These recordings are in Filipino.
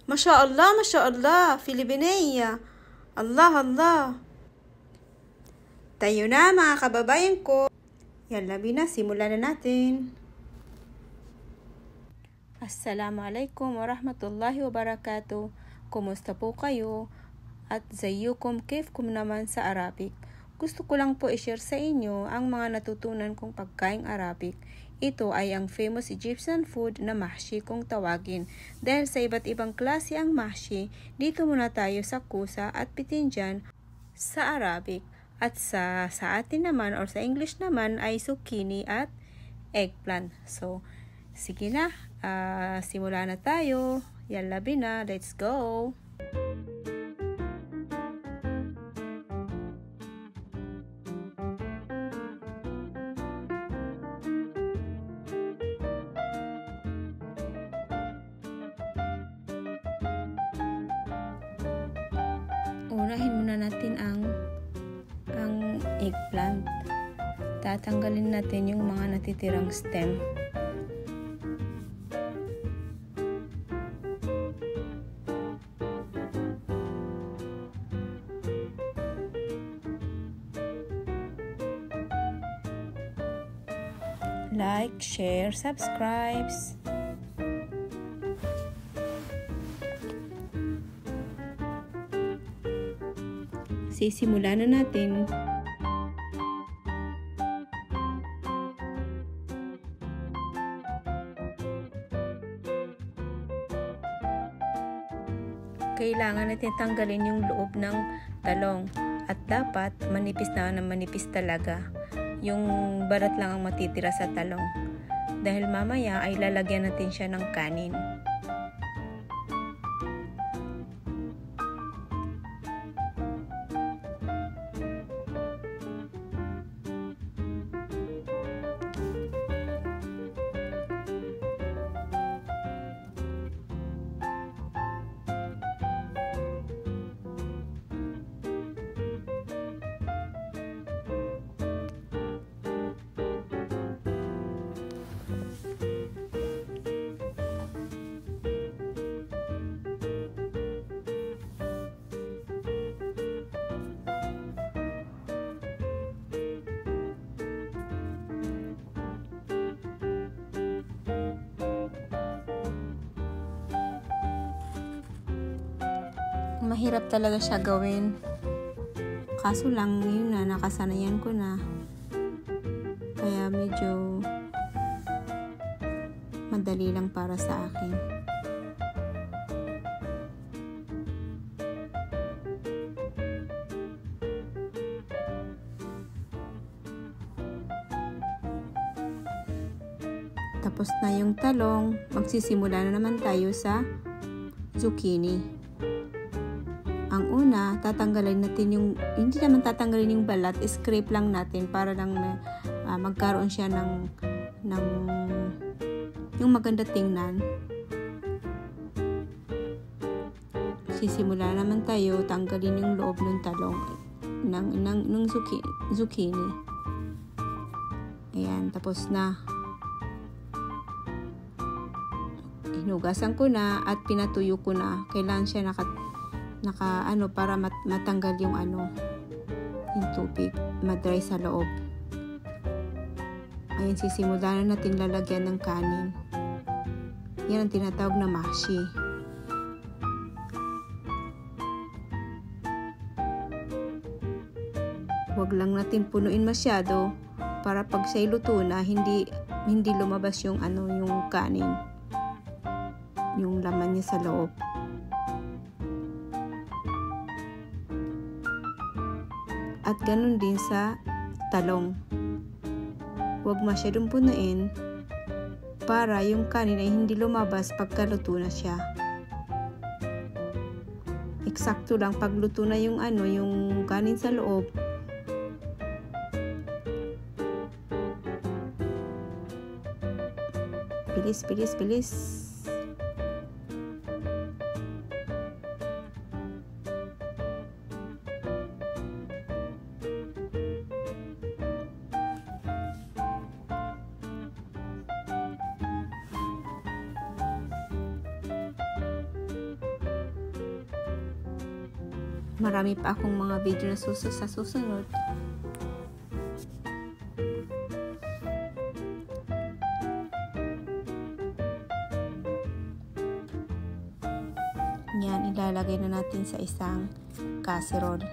Masya Allah, Filipinaya. Allah, Allah. Tayo na mga kababayan ko. Yalla bina, simulan na natin. Assalamualaikum warahmatullahi wabarakatuh. Kumusta po kayo? At zayyukum kifkum naman sa Arabic. Gusto ko lang po i-share sa inyo ang mga natutunan kong pagkaing Arabic. Ito ay ang famous Egyptian food na mahshi kung tawagin. Dahil sa iba't ibang klase ang mahshi, dito muna tayo sa kusa at pitinjan sa Arabic. At sa atin naman or sa English naman ay zucchini at eggplant. So, sige na, simula na tayo. Yalla bina, let's go! Unahin muna natin ang eggplant. Tatanggalin natin yung mga natitirang stem. Like, share, subscribe. Sisimulan na natin. Kailangan natin tanggalin yung loob ng talong at dapat manipis na manipis talaga. Yung balat lang ang matitira sa talong. Dahil mamaya ay lalagyan natin siya ng kanin. Mahirap talaga siya gawin. Kaso lang, yun na, nakasanayan ko na. Kaya medyo madali lang para sa akin. Tapos na yung talong, magsisimula na naman tayo sa zucchini. Ang una, tatanggalin natin yung, hindi naman tatanggalin yung balat, scrape lang natin para lang magkaroon siya ng yung maganda tingnan. Sisimula naman tayo, tanggalin yung loob ng talong, ng zucchini. Ayan, tapos na. Hinugasan ko na at pinatuyo ko na. Kailangan siya para matanggal yung yung tubig, madry sa loob. Ayan, sisimulan na natin lalagyan ng kanin. Yan ang tinatawag na mahshi. Huwag lang natin punuin masyado para pag siya'y luto na, hindi lumabas yung yung kanin, yung laman niya sa loob. At ganun din sa talong. Huwag masyadong punuin para yung kanin ay hindi lumabas pagkaluto na siya. Eksakto lang pagluto na yung yung kanin sa loob. Bilis, bilis, bilis. marami pa akong mga video na sa susunod. Yan, ilalagay na natin sa isang casserole.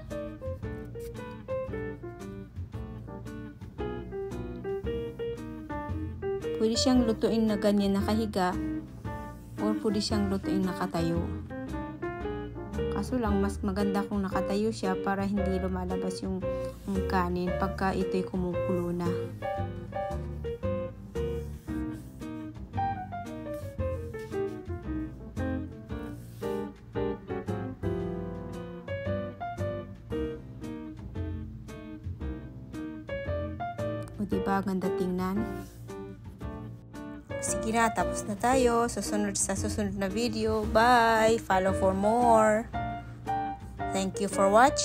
Pwede siyang lutuin na ganyan nakahiga or pwede siyang lutuin nakatayo. Kaso lang, mas maganda kung nakatayo siya para hindi lumalabas yung kanin pagka ito'y kumukulo na. O diba, ganda tingnan? Sige na, tapos na tayo. Susunod sa susunod na video. Bye! Follow for more. Thank you for watching.